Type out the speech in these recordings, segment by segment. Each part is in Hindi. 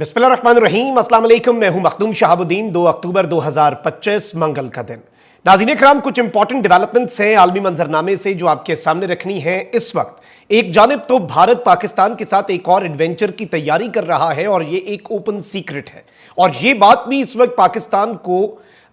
बिस्मिल्लाहिर्रहमानिर्रहीम, अस्सलाम वालेकुम। मैं हूं मखदूम शहाबुद्दीन। 2 अक्टूबर 2025 मंगल का दिन। नाज़रीन इकराम, कुछ इंपॉर्टेंट डेवलपमेंट्स हैं आलमी मंजरनामे से जो आपके सामने रखनी है इस वक्त। एक जानिब तो भारत पाकिस्तान के साथ एक और एडवेंचर की तैयारी कर रहा है और ये एक ओपन सीक्रेट है, और ये बात भी इस वक्त पाकिस्तान को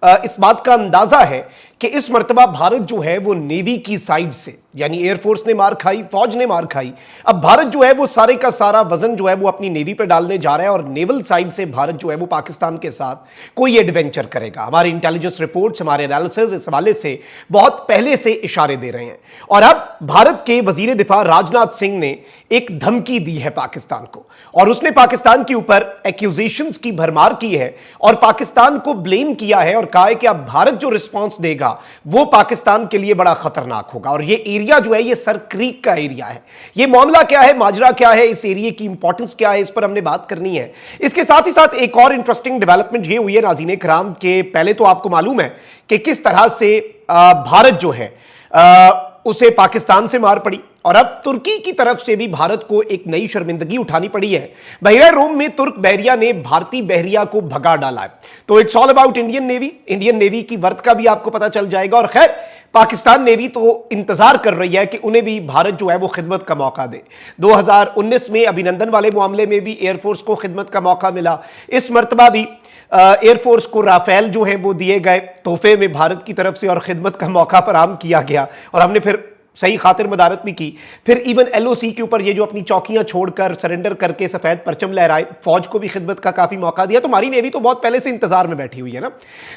इस बात का अंदाजा है कि इस मर्तबा भारत जो है वो नेवी की साइड से, यानी एयरफोर्स ने मार खाई, फौज ने मार खाई, अब भारत जो है वो सारे का सारा वजन जो है वो अपनी नेवी पे डालने जा रहा है और नेवल साइड से भारत जो है वो पाकिस्तान के साथ कोई एडवेंचर करेगा। हमारी इंटेलिजेंस रिपोर्ट्स, हमारे एनालिसिस इस हवाले से बहुत पहले से इशारे दे रहे हैं। और अब भारत के वजीर दिफा राजनाथ सिंह ने एक धमकी दी है पाकिस्तान को, और उसने पाकिस्तान के ऊपर एक्यूजेशंस की भरमार की है और पाकिस्तान को ब्लेम किया है और कहा है कि अब भारत जो रिस्पॉन्स देगा वो पाकिस्तान के लिए बड़ा खतरनाक होगा। और ये एरिया जो है ये सर क्रीक का एरिया है। ये मामला क्या है, माजरा क्या है, इस एरिया की इंपॉर्टेंस क्या है, इस पर हमने बात करनी है। इसके साथ ही साथ एक और इंटरेस्टिंग डेवलपमेंट ये हुई है नाज़रीन इकराम के, पहले तो आपको मालूम है कि किस तरह से भारत जो है उसे पाकिस्तान से मार पड़ी, और अब तुर्की की तरफ से भी भारत को एक नई शर्मिंदगी उठानी पड़ी है। बहरा रोम में तुर्क बहरिया ने भारतीय बहरिया को भगा डाला है। तो it's all about Indian navy. Indian navy की वर्थ का भी आपको पता चल जाएगा। और खैर, पाकिस्तान नेवी तो इंतजार कर रही है कि उन्हें भी भारत जो है वो खिदमत का मौका दे। 2019 में अभिनंदन वाले मामले में भी एयरफोर्स को खिदमत का मौका मिला। इस मर्तबा भी एयरफोर्स को राफेल जो है वो दिए गए तोहफे में भारत की तरफ से और खिदमत का मौका फराहम किया गया, और हमने फिर सही खातिर मदारत भी की। फिर इवन एलओसी के ऊपर ये जो अपनी चौकियां छोड़कर सरेंडर करके सफेद परचम लहराए, फौज को भी खिदमत का काफी मौका दिया। तो हमारी नेवी तो बहुत पहले से इंतजार में बैठी हुई है ना।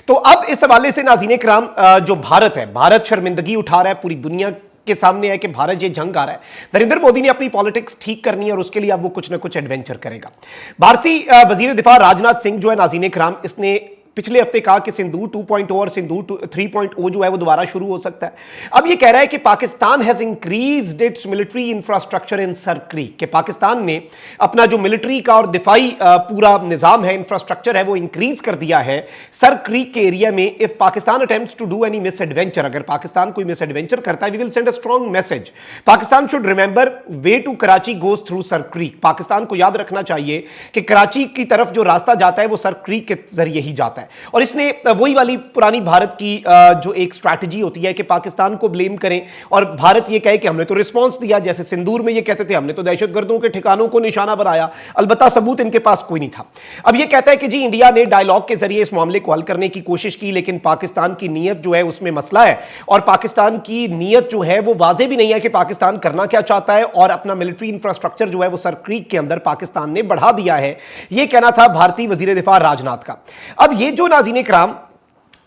तो अब इस हवाले से नाज़रीन इकराम, जो भारत है, भारत शर्मिंदगी उठा रहा है, पूरी दुनिया के सामने है कि भारत ये जंग आ रहा है। नरेंद्र मोदी ने अपनी पॉलिटिक्स ठीक करनी है और उसके लिए अब वो कुछ ना कुछ एडवेंचर करेगा। भारतीय वजीर दिफा राजनाथ सिंह जो है नाज़रीन इकराम, इसने पिछले हफ्ते कहा कि सिंदूर 2.0 और सिंदूर 3.0 जो है वो दोबारा शुरू हो सकता है। अब ये कह रहा है कि Pakistan has increased it's military infrastructure in sir creek, कि पाकिस्तान ने अपना जो मिलिट्री का और दिफाई पूरा निजाम है, इंफ्रास्ट्रक्चर है, वो इंक्रीज कर दिया है सर क्रीक के एरिया में। If Pakistan attempts to do any misadventure, अगर पाकिस्तान कोई मिस एडवेंचर करता है, we will send a strong message. Pakistan should remember way to Karachi goes through Sir Creek. Pakistan को याद रखना चाहिए कि कराची की तरफ जो रास्ता जाता है वो सर क्रीक के जरिए ही जाता है। और इसने वही वाली पुरानी भारत की जो एक स्ट्रैटेजी होती है कि पाकिस्तान को ब्लेम करें और भारत ये कहे कि हमने तो रिस्पांस दिया। जैसे सिंदूर में ये कहते थे हमने तो दहशतगर्दों के ठिकानों को निशाना बनाया, अलबत्ता सबूत इनके पास कोई नहीं था। अब ये कहता है कि जी इंडिया ने डायलॉग के जरिए इस मामले को हल करने की कोशिश की, लेकिन पाकिस्तान की नीयत जो है उसमें मसला है, और पाकिस्तान की नीयत जो है वो वाजे भी नहीं है कि पाकिस्तान करना क्या चाहता है, और अपना मिलिट्री इंफ्रास्ट्रक्चर जो है वो सर क्रीक के अंदर पाकिस्तान ने बढ़ा दिया है। यह कहना था भारतीय वजीर दिफा राजनाथ का। अब ये जो नाज़रीन इकराम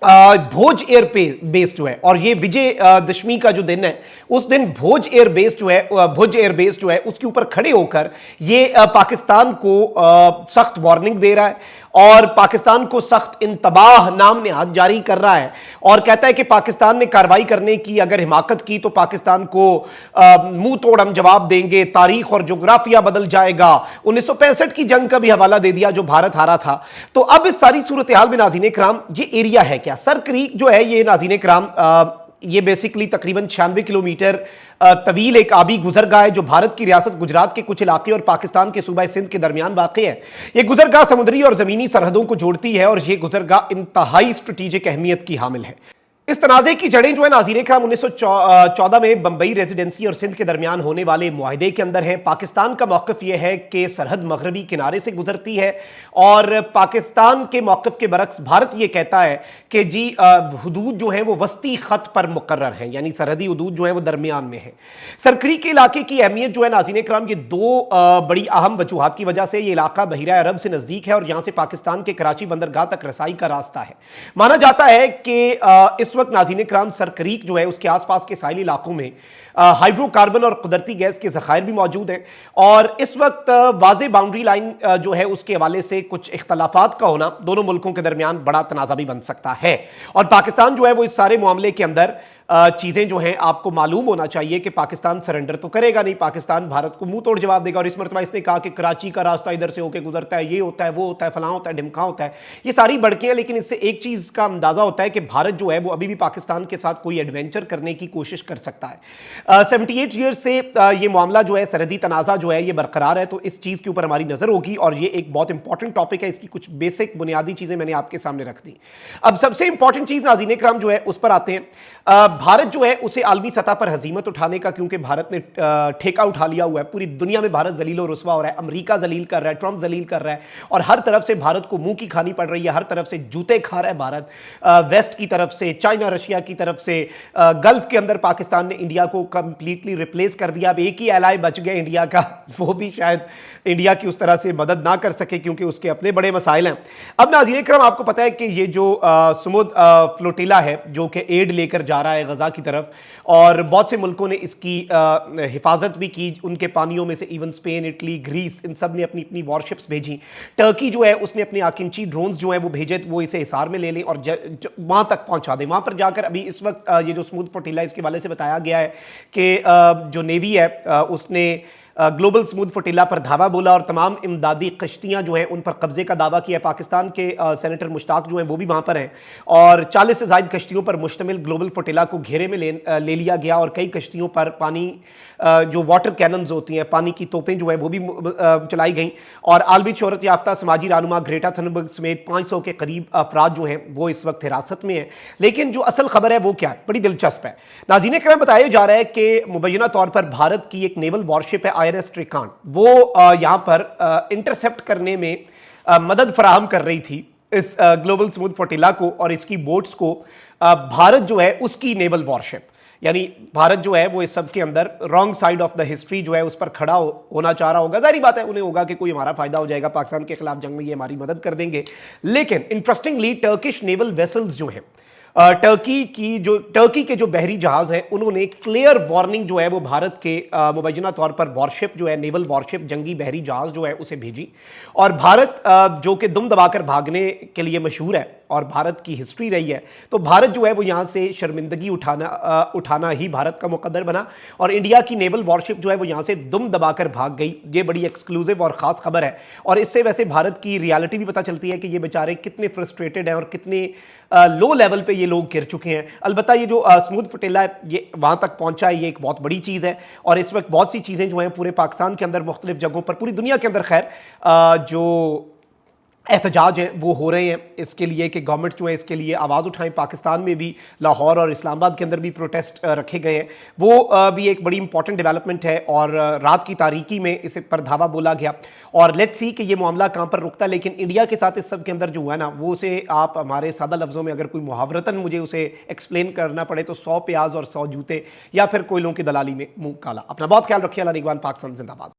भोज एयर बेस जो है, और ये विजय दशमी का जो दिन है, उस दिन भोज एयर बेस जो है उसके ऊपर खड़े होकर ये पाकिस्तान को सख्त वार्निंग दे रहा है और पाकिस्तान को सख्त इंतबाह नाम नेहाद जारी कर रहा है, और कहता है कि पाकिस्तान ने कार्रवाई करने की अगर हिमाकत की तो पाकिस्तान को मुंह तोड़ हम जवाब देंगे, तारीख और जोग्राफिया बदल जाएगा। 1965 की जंग का भी हवाला दे दिया जो भारत हारा था। तो अब इस सारी सूरत हाल में नाज़रीन इकराम, ये एरिया है क्या, सर क्रीक जो है ये नाज़रीन इकराम, ये बेसिकली तकरीबन 96 किलोमीटर तवील एक आबी गुजरगाह है जो भारत की रियासत गुजरात के कुछ इलाके और पाकिस्तान के सूबा सिंध के दरमियान वाक़ है। यह गुजरगाह समुद्री और जमीनी सरहदों को जोड़ती है और यह गुजरगाह इंतहाई स्ट्रेटेजिक अहमियत की हामिल है। इस तनाज़े की जड़ें जो है नाज़रीन इकराम 1914 में बंबई रेजिडेंसी और सिंध के दरमियान होने वाले मुआहदे के अंदर है। पाकिस्तान का मौक़िफ़ यह है कि सरहद मगरबी किनारे से गुजरती है, और पाकिस्तान के मौक़िफ़ के बरक्स भारत ये कहता है कि जी हुदूद जो है वो वस्ती ख़त पर मुकर्रर है, यानी सरहदी हुदूद जो है वो दरमियान में है। सर क्रीक के इलाके की अहमियत जो है नाज़रीन इकराम, ये दो बड़ी अहम वजूहात की वजह से ये इलाका बहिरा अरब से नज़दीक है और यहाँ से पाकिस्तान के कराची बंदरगाह तक रसाई का रास्ता है। माना जाता है कि इस वक्त नाज़रीन इकराम सर क्रीक जो है उसके आसपास के साहिली इलाकों में हाइड्रोकार्बन और कुदरती गैस के ज़खायर भी मौजूद हैं, और इस वक्त वाज़े बाउंड्री लाइन जो है उसके हवाले से कुछ इख्तलाफात का होना दोनों मुल्कों के दरमियान बड़ा तनाज़ा भी बन सकता है। और पाकिस्तान जो है वो इस सारे मामले के अंदर चीजें जो हैं आपको मालूम होना चाहिए कि पाकिस्तान सरेंडर तो करेगा नहीं, पाकिस्तान भारत को मुंह तोड़ जवाब देगा। और इस मरतबा इसने कहा कि कराची का रास्ता इधर से होकर गुजरता है, ये होता है, वो होता है, फलां होता है, ढिमका होता है, ये सारी बड़कियां। लेकिन इससे एक चीज का अंदाजा होता है कि भारत जो है वो अभी भी पाकिस्तान के साथ कोई एडवेंचर करने की कोशिश कर सकता है। 78 ईयर से ये मामला जो है, सरहदी तनाजा जो है ये बरकरार है। तो इस चीज के ऊपर हमारी नजर होगी और ये एक बहुत इंपॉर्टेंट टॉपिक है। इसकी कुछ बेसिक बुनियादी चीजें मैंने आपके सामने रख दी। अब सबसे इंपॉर्टेंट चीज नाज़रीन इकराम जो है उस पर आते हैं। भारत जो है उसे आलमी सतह पर हजीमत उठाने का, क्योंकि भारत ने ठेका उठा लिया हुआ है। पूरी दुनिया में भारत जलील और रुसवा हो रहा है, अमेरिका जलील कर रहा है, ट्रंप जलील कर रहा है और हर तरफ से भारत को मुंह की खानी पड़ रही है। हर तरफ से जूते खा रहा है भारत, वेस्ट की तरफ से, चाइना रशिया की तरफ से। गल्फ के अंदर पाकिस्तान ने इंडिया को कंप्लीटली रिप्लेस कर दिया। अब एक ही एलाय बच गया इंडिया का, वो भी शायद इंडिया की उस तरह से मदद ना कर सके क्योंकि उसके अपने बड़े मसाइल हैं। अब नाज़रीन इकराम आपको पता है कि ये जो समुद्र फ्लोटिला है जो कि एड लेकर जा रहा है गजा की तरफ, और बहुत से मुल्कों ने इसकी हिफाजत भी की उनके पानियों में से, इवन स्पेन, इटली, ग्रीस, इन सब ने अपनी अपनी वॉरशिप्स भेजी। टर्की जो है उसने अपने आकिंची ड्रोन्स जो है वो भेजे, वो इसे हिसार में ले लें और वहां तक पहुंचा दें। वहां पर जाकर अभी इस वक्त ये जो स्मूथ फ्लोटिला इसके वाले से बताया गया है कि जो नेवी है उसने ग्लोबल स्मूथ फ्लोटिला पर धावा बोला और तमाम इमदादी कश्तियां जो हैं उन पर कब्जे का दावा किया। पाकिस्तान के सेनेटर मुश्ताक जो हैं वो भी वहां पर हैं और 40 से ज़ायद कश्तियों पर मुश्तमिल ग्लोबल फ्लोटिला को घेरे में ले लिया गया और कई कश्तियों पर पानी जो वाटर कैनन्स होती हैं, पानी की तोपें जो है वो भी चलाई गई। और आलमी शोहरत याफ्ता समाजी रहनुमा ग्रेटा थनबर्ग समेत 500 के करीब अफराद जो हैं वो इस वक्त हिरासत में हैं। लेकिन जो असल खबर है वो क्या है, बड़ी दिलचस्प है। नाज़रीन इकराम बताया जा रहा है कि मुबैना तौर पर भारत की एक नेवल वॉरशिप है INS ट्रिकांड, वो यहां पर इंटरसेप्ट करने में मदद फराहम कर रही थी इस ग्लोबल स्मूथ फ्लोटिला को और इसकी बोट्स को। भारत जो है उसकी नेवल वॉरशिप, यानी भारत जो है वो इस सब के अंदर wrong side of the history जो है उस पर खड़ा होना चाह रहा होगा। जाहिर बात है उन्हें होगा कि कोई हमारा फायदा हो जाएगा, पाकिस्तान के खिलाफ जंग में ये हमारी मदद कर देंगे। लेकिन इंटरेस्टिंगली टर्किश नेवल वेसल्स जो हैं, टर्की के जो बहरी जहाज हैं उन्होंने क्लियर वार्निंग जो है वो भारत के मुबैना तौर पर वॉरशिप जो है, नेवल वॉरशिप, जंगी बहरी जहाज जो है उसे भेजी। और भारत जो कि दुम दबाकर भागने के लिए मशहूर है और भारत की हिस्ट्री रही है, तो भारत जो है वो यहां से शर्मिंदगी उठाना ही भारत का मुकद्दर बना और इंडिया की नेवल वॉरशिप जो है वो यहां से दुम दबाकर भाग गई। ये बड़ी एक्सक्लूसिव और खास खबर है और इससे वैसे भारत की रियलिटी भी पता चलती है कि ये बेचारे कितने फ्रस्ट्रेटेड हैं और कितने लो लेवल पे ये लोग गिर चुके हैं। अलबत्ता ये जो स्मूथ फ्लोटिला है ये वहां तक पहुंचा है, ये एक बहुत बड़ी चीज है और इस वक्त बहुत सी चीजें जो हैं पूरे पाकिस्तान के अंदर, मुख्तलिफ जगहों पर, पूरी दुनिया के अंदर खैर जो एहतजाज हैं वो हो रहे हैं इसके लिए कि गवर्नमेंट जो है इसके लिए आवाज़ उठाएं। पाकिस्तान में भी लाहौर और इस्लामाबाद के अंदर भी प्रोटेस्ट रखे गए हैं, वो भी एक बड़ी इंपॉर्टेंट डेवलपमेंट है और रात की तारीकी में इसे पर धावा बोला गया। और लेट्स सी कि ये मामला कहाँ पर रुकता है। लेकिन इंडिया के साथ इस सब के अंदर जो हुआ है ना, वो उसे आप हमारे सादा लफ्ज़ों में अगर कोई मुहावरतन मुझे उसे एक्सप्लेन करना पड़े तो 100 प्याज और 100 जूते, या फिर कोयलों की दलाली में मुंह काला। अपना बहुत ख्याल रखिए। अल्लाह निगहबान, पाकिस्तान जिंदाबाद।